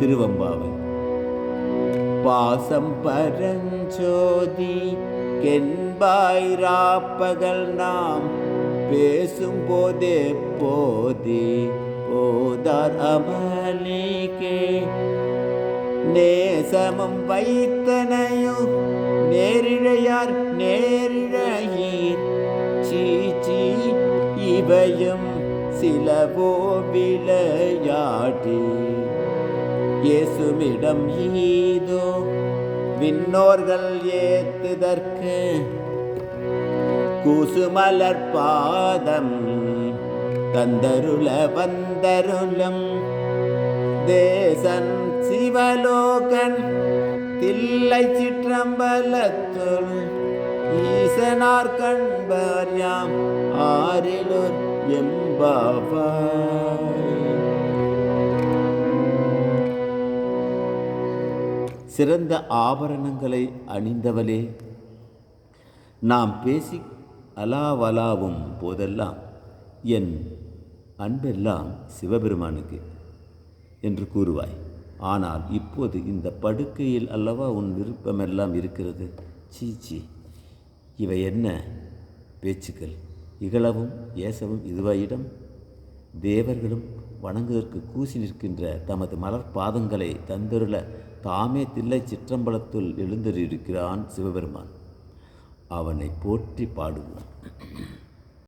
திருவம்பாவை. பாசம் பரஞ்சோதி கென்பாய் ராப்பகல் நாம் பேசும் போதே போதி போதார் அமலிகே நேசமும் வைத்தனையும் நேரிழையார் நேரிழையீர் சீச்சி இவையும் சிலவோ விளையாட்டி இயேசுமிடம் ஈதோ விண்ணோர்கள் ஏத்துதற்கு கூசுமலர் பாதம் தந்தருள வந்தருளும் தேசன் சிவலோகன் தில்லை சிற்றம்பலத்துள் ஈசனார் கண்பார் யாம் ஆரிலோர் எம்பாவாய். சிறந்த ஆபரணங்களை அணிந்தவளே, நாம் பேசி அலாவலாவும் போதெல்லாம் என் அன்பெல்லாம் சிவபெருமானுக்கு என்று கூறுவாய். ஆனால் இப்போது இந்த படுக்கையில் அல்லவா உன் விருப்பமெல்லாம் இருக்கிறது. சீச்சி, இவை என்ன பேச்சுக்கள்? இகழவும் ஏசவும் இதுவாயிடம். தேவர்களும் வணங்குவதற்கு கூசி நிற்கின்ற தமது மலர் பாதங்களை தந்தருள தாமே தில்லை சிற்றம்பலத்துள் எழுந்தருளியிருக்கிறான் சிவபெருமான். அவனை போற்றி பாடுவோம்.